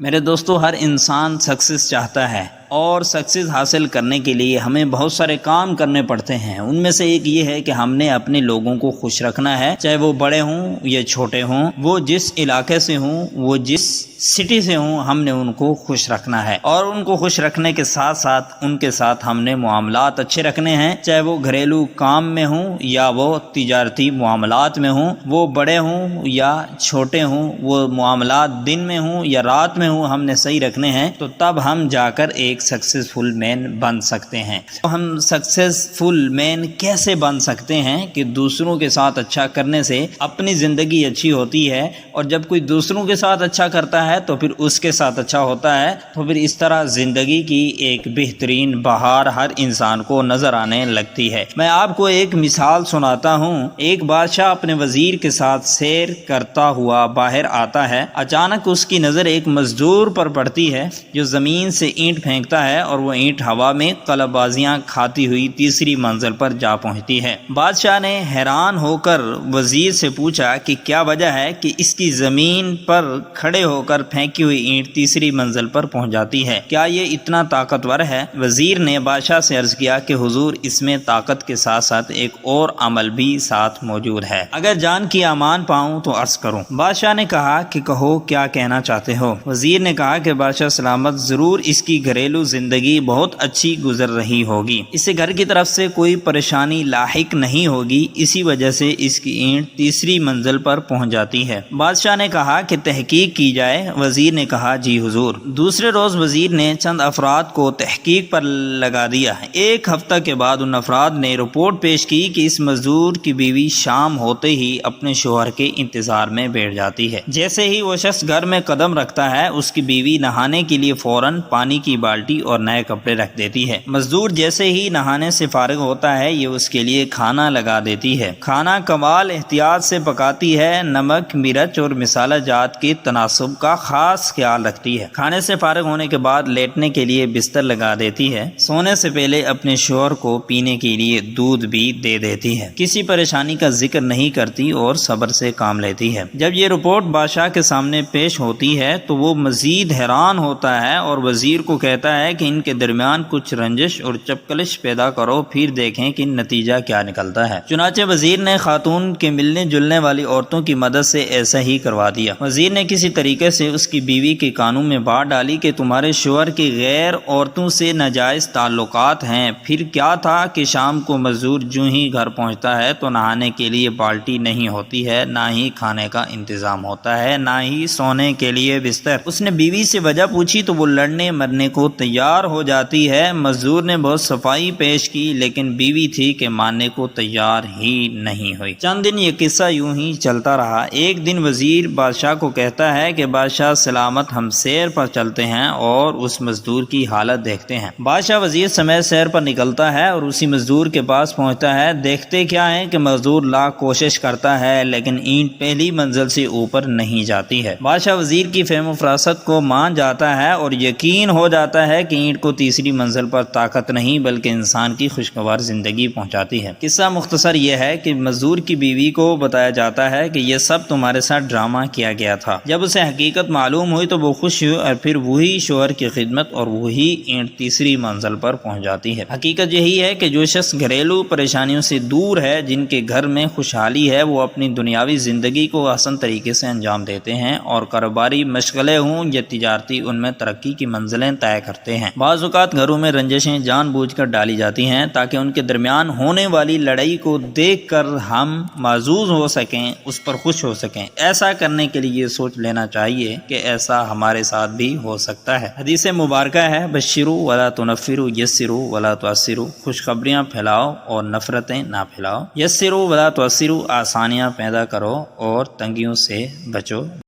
میرے دوستو، ہر انسان سکسیس چاہتا ہے اور سکسیس حاصل کرنے کے لیے ہمیں بہت سارے کام کرنے پڑتے ہیں۔ ان میں سے ایک یہ ہے کہ ہم نے اپنے لوگوں کو خوش رکھنا ہے، چاہے وہ بڑے ہوں یا چھوٹے ہوں، وہ جس علاقے سے ہوں، وہ جس سٹی سے ہوں، ہم نے ان کو خوش رکھنا ہے۔ اور ان کو خوش رکھنے کے ساتھ ساتھ ان کے ساتھ ہم نے معاملات اچھے رکھنے ہیں، چاہے وہ گھریلو کام میں ہوں یا وہ تجارتی معاملات میں ہوں، وہ بڑے ہوں یا چھوٹے ہوں، وہ معاملات دن میں ہوں یا رات میں ہوں، ہم نے صحیح رکھنے ہیں، تو تب ہم جا کر ایک سکسیسفل مین بن سکتے ہیں۔ تو ہم سکسیسفل مین کیسے بن سکتے ہیں کہ دوسروں کے ساتھ اچھا کرنے سے اپنی زندگی اچھی ہوتی ہے، اور جب کوئی دوسروں کے ساتھ اچھا کرتا ہے تو پھر اس کے ساتھ اچھا ہوتا ہے، تو پھر اس طرح زندگی کی ایک بہترین بہار ہر انسان کو نظر آنے لگتی ہے۔ میں آپ کو ایک مثال سناتا ہوں۔ ایک بادشاہ اپنے وزیر کے ساتھ سیر کرتا ہوا باہر آتا ہے۔ اچانک اس کی نظر ایک مزدور پر پڑتی ہے جو زمین سے اینٹ پھینکتا ہے، اور وہ اینٹ ہوا میں قلب بازیاں کھاتی ہوئی تیسری منزل پر جا پہنچتی ہے۔ بادشاہ نے حیران ہو کر وزیر سے پوچھا کہ کیا وجہ ہے کہ اس کی زمین پر کھڑے ہو کر پھینکی ہوئی اینٹ تیسری منزل پر پہنچ جاتی ہے؟ کیا یہ اتنا طاقتور ہے؟ وزیر نے بادشاہ سے عرض کیا کہ حضور، اس میں طاقت کے ساتھ ساتھ ایک اور عمل بھی ساتھ موجود ہے، اگر جان کی امان پاؤں تو عرض کروں۔ بادشاہ نے کہا کہ کہو، کیا کہنا چاہتے ہو؟ وزیر نے کہا کہ بادشاہ سلامت، ضرور اس کی گھریلو زندگی بہت اچھی گزر رہی ہوگی، اسے گھر کی طرف سے کوئی پریشانی لاحق نہیں ہوگی، اسی وجہ سے اس کی اینٹ تیسری منزل پر پہنچ جاتی ہے۔ بادشاہ نے کہا کہ تحقیق کی جائے۔ وزیر نے کہا جی حضور۔ دوسرے روز وزیر نے چند افراد کو تحقیق پر لگا دیا۔ ایک ہفتہ کے بعد ان افراد نے رپورٹ پیش کی کہ اس مزدور کی بیوی شام ہوتے ہی اپنے شوہر کے انتظار میں بیٹھ جاتی ہے۔ جیسے ہی وہ شخص گھر میں قدم رکھتا ہے، اس کی بیوی نہانے کے لیے فوراً پانی کی بالٹی اور نئے کپڑے رکھ دیتی ہے۔ مزدور جیسے ہی نہانے سے فارغ ہوتا ہے، یہ اس کے لیے کھانا لگا دیتی ہے۔ کھانا کمال احتیاط سے پکاتی ہے، نمک، مرچ اور مسالہ جات کے تناسب کا خاص خیال رکھتی ہے۔ کھانے سے فارغ ہونے کے بعد لیٹنے کے لیے بستر لگا دیتی ہے۔ سونے سے پہلے اپنے شوہر کو پینے کے لیے دودھ بھی دے دیتی ہے۔ کسی پریشانی کا ذکر نہیں کرتی اور صبر سے کام لیتی ہے۔ جب یہ رپورٹ بادشاہ کے سامنے پیش ہوتی ہے تو وہ مزید حیران ہوتا ہے اور وزیر کو کہتا ہے کہ ان کے درمیان کچھ رنجش اور چپکلش پیدا کرو، پھر دیکھیں کہ نتیجہ کیا نکلتا ہے۔ چنانچہ وزیر نے خاتون کے ملنے جلنے والی عورتوں کی مدد سے ایسا ہی کروا دیا۔ وزیر نے کسی طریقے سے اس کی بیوی کے کانوں میں بات ڈالی کہ تمہارے شوہر کے غیر عورتوں سے ناجائز تعلقات ہیں۔ پھر کیا تھا کہ شام کو مزدور جو ہی گھر پہنچتا ہے تو نہانے کے لیے بالٹی نہیں ہوتی ہے، نہ ہی کھانے کا انتظام ہوتا ہے، نہ ہی سونے کے لیے بستر۔ اس نے بیوی سے وجہ پوچھی تو وہ لڑنے مرنے کو تیار ہو جاتی ہے۔ مزدور نے بہت صفائی پیش کی، لیکن بیوی تھی کہ ماننے کو تیار ہی نہیں ہوئی۔ چند دن یہ قصہ یوں ہی چلتا رہا۔ ایک دن وزیر بادشاہ کو کہتا ہے کہ بادشاہ سلامت، ہم سیر پر چلتے ہیں اور اس مزدور کی حالت دیکھتے ہیں۔ بادشاہ وزیر سمیت سیر پر نکلتا ہے اور اسی مزدور کے پاس پہنچتا ہے۔ دیکھتے کیا ہے کہ مزدور لاکھ کوشش کرتا ہے، لیکن اینٹ پہلی منزل سے اوپر نہیں جاتی ہے۔ بادشاہ وزیر کی فہم و فراست کو مان جاتا ہے اور یقین ہو جاتا ہے کہ اینٹ کو تیسری منزل پر طاقت نہیں بلکہ انسان کی خوشگوار زندگی پہنچاتی ہے۔ قصہ مختصر یہ ہے کہ مزدور کی بیوی کو بتایا جاتا ہے کہ یہ سب تمہارے ساتھ ڈرامہ کیا گیا تھا۔ جب اسے حقیقت معلوم ہوئی تو وہ خوش ہوئی اور پھر وہی شوہر کی خدمت اور وہی اینٹ تیسری منزل پر پہنچ جاتی ہے۔ حقیقت یہی ہے کہ جو شخص گھریلو پریشانیوں سے دور ہے، جن کے گھر میں خوشحالی ہے، وہ اپنی دنیاوی زندگی کو آسان طریقے سے انجام دیتے ہیں اور کاروباری مشغلے ہوں یا تجارتی، ان میں ترقی کی منزلیں طے کرتے ہیں۔ بعض اوقات گھروں میں رنجشیں جان بوجھ کر ڈالی جاتی ہیں تاکہ ان کے درمیان ہونے والی لڑائی کو دیکھ کر ہم معزوز ہو سکیں، اس پر خوش ہو سکیں۔ ایسا کرنے کے لیے یہ سوچ لینا چاہیے کہ ایسا ہمارے ساتھ بھی ہو سکتا ہے۔ حدیث مبارکہ ہے، بشروا ولا تنفروا، یسروا ولا تعسروا، خوشخبریاں پھیلاؤ اور نفرتیں نہ پھیلاؤ۔ یسروا ولا تعسروا، آسانیاں پیدا کرو اور تنگیوں سے بچو۔